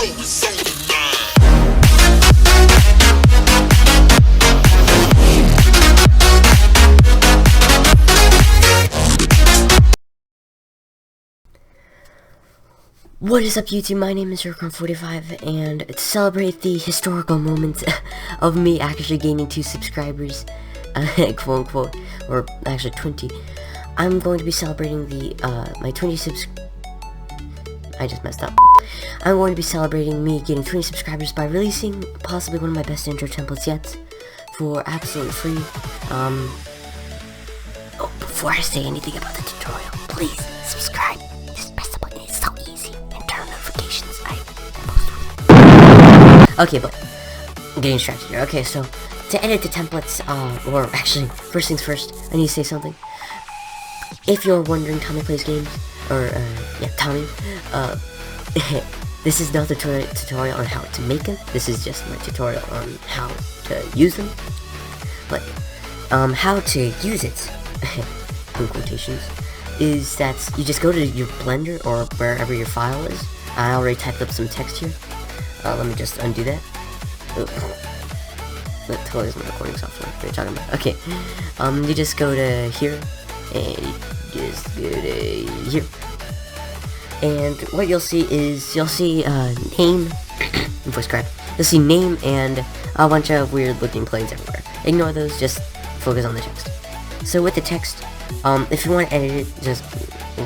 What is up, YouTube? My name is Zircon45, and to celebrate the historical moment of me actually gaining 2 subscribers, quote unquote, or actually 20, I'm going to be celebrating the, my 20 I just messed up. I'm going to be celebrating me getting 20 subscribers by releasing possibly one of my best intro templates yet, for absolutely free. Oh, before I say anything about the tutorial, please subscribe. Just press the button, it's so easy. And turn on notifications. Okay, but I'm getting distracted here. Okay, so to edit the templates, or actually, first things first, I need to say something. If you're wondering Tommy plays games, or yeah, Tommy, this is not the tutorial on how to make them. This is just my tutorial on how to use them. But how to use it, in quotations, is that you just go to your Blender or wherever your file is. I already typed up some text here. Let me just undo that. That totally isn't recording software. What are you talking about? Okay. You just go to here, and you just go to here. And what you'll see is, name, voice crack. You'll see name and a bunch of weird looking planes everywhere. Ignore those, just focus on the text. So with the text, if you want to edit it, just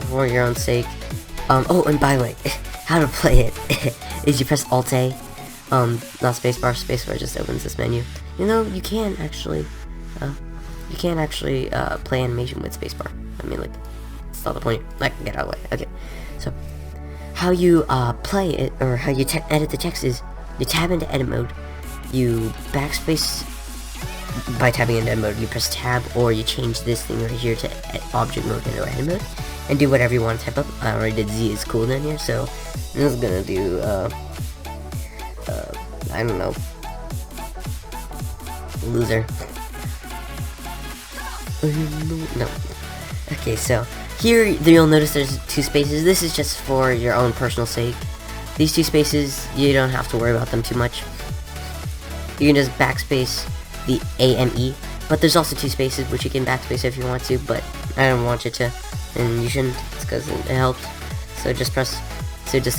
for your own sake, oh, and by the way, how to play it is you press Alt-A, not spacebar. Spacebar just opens this menu. You know, you can actually play animation with spacebar. I mean, like, that's not the point. Like, get out of the way. Okay, so how you play it, or how you edit the text is, you tab into edit mode, you backspace. By tabbing into edit mode, you press tab, or you change this thing right here to object mode into edit mode, and do whatever you want to type up. I already did Z is cool down here, so I'm just gonna do, I don't know, loser. No. Okay, so here you'll notice there's 2 spaces. This is just for your own personal sake. These 2 spaces, you don't have to worry about them too much. You can just backspace the AME, but there's also 2 spaces which you can backspace if you want to, but I don't want you to, and you shouldn't, it's because it helps. So just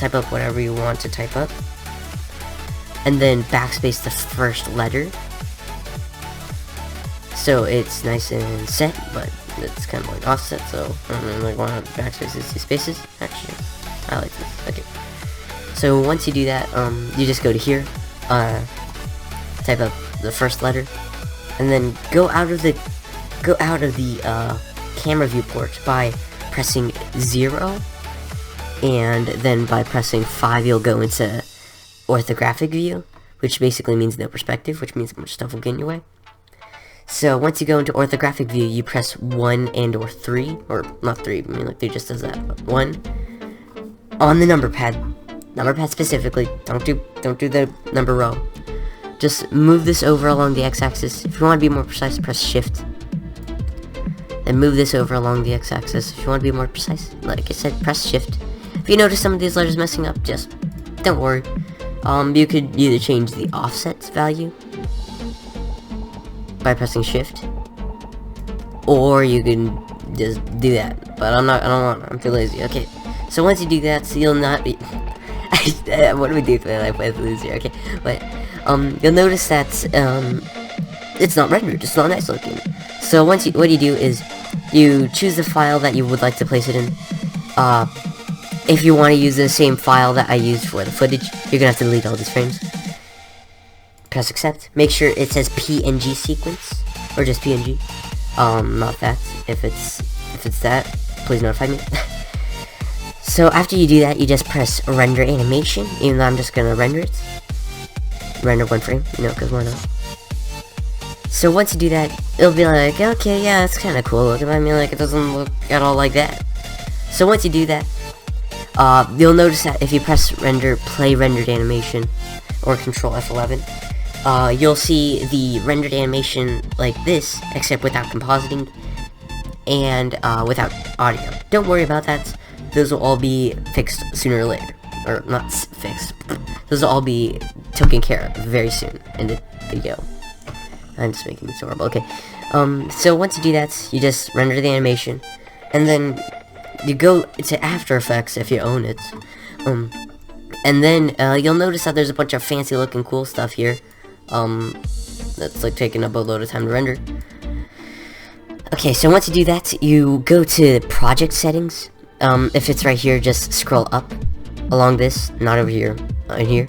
type up whatever you want to type up, and then backspace the first letter, so it's nice and set, but it's kind of like offset, so I don't really want to backspace these 2 spaces. Actually, I like this. Okay, so once you do that, you just go to here, type up the first letter, and then go out of the camera viewport by pressing 0, and then by pressing 5 you'll go into orthographic view, which basically means no perspective, which means much stuff will get in your way. So once you go into orthographic view, you press 1 and or 3, or not 3, I mean, like, 3 just does that, but 1 on the number pad specifically. Don't do the number row. Just move this over along the x-axis. If you want to be more precise, press shift. Then move this over along the x-axis. If you want to be more precise, like I said, press shift. If you notice some of these letters messing up, just don't worry. You could either change the offset value by pressing shift, or you can just do that. But I don't want. I'm too lazy. Okay. So once you do that, so you'll not be. What do we do if I play the loser? Okay, but you'll notice that it's not rendered. It's not nice looking. So what you do is you choose the file that you would like to place it in. If you want to use the same file that I used for the footage, you're gonna have to delete all these frames. Press accept. Make sure it says PNG sequence, or just PNG. Not that. If it's that, please notify me. So after you do that, you just press render animation, even though I'm just gonna render it. Render 1 frame, you know, because why not? So once you do that, it'll be like, okay, yeah, it's kind of cool looking. I mean, like, it doesn't look at all like that. So once you do that, you'll notice that if you press play rendered animation, or control F11, you'll see the rendered animation like this, except without compositing, and without audio. Don't worry about that. Those will all be fixed sooner or later. Or not fixed. those will all be taken care of very soon in the video. I'm just making this horrible. Okay, so once you do that, you just render the animation, and then you go to After Effects if you own it, and then you'll notice that there's a bunch of fancy looking cool stuff here, that's like taking up a load of time to render. Okay, so once you do that, you go to project settings. If it's right here, just scroll up along this, not over here, in here,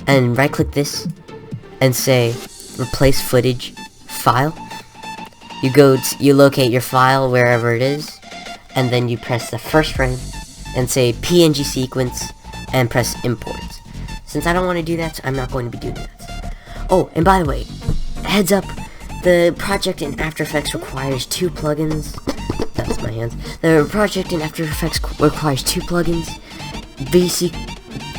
and right click this and say replace footage file. You locate your file wherever it is, and then you press the first frame and say PNG sequence and press import. Since I don't want to do that, I'm not going to be doing that. Oh, and by the way, heads up, the project in After Effects requires 2 plugins. That's my hands. The project in After Effects requires 2 plugins: VC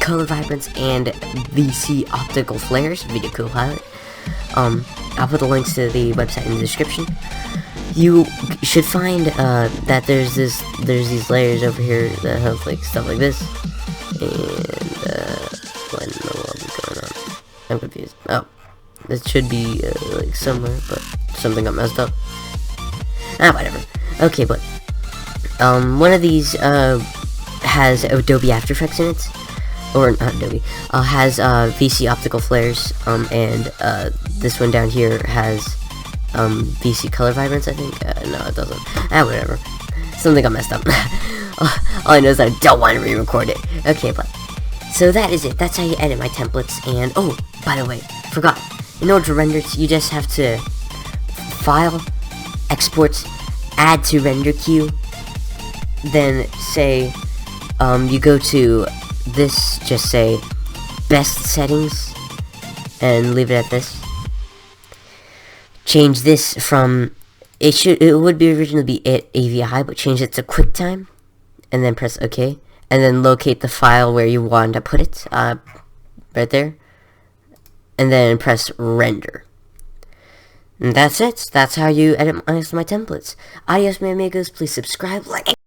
Color Vibrance and VC Optical Flares, Video Copilot. I'll put the links to the website in the description. You should find that there's these layers over here that have like stuff like this. And what in the world is going on? I'm confused. Oh, it should be like somewhere, but something got messed up. Whatever. Okay, but one of these has Adobe After Effects in it, or not Adobe, has VC Optical Flares, and this one down here has VC Color Vibrance, I think. No, it doesn't. Whatever. Something got messed up. All I know is that I don't want to re-record it. Okay, but so that is it. That's how you edit my templates. And oh, by the way, forgot. In order to render it, you just have to file, export, add to render queue, then say you go to this, just say best settings and leave it at this. Change this from it would be originally be AVI, but change it to QuickTime, and then press OK, and then locate the file where you want to put it, right there, and then press render. And that's it. That's how you edit my templates. Adios, my amigos. Please subscribe, like.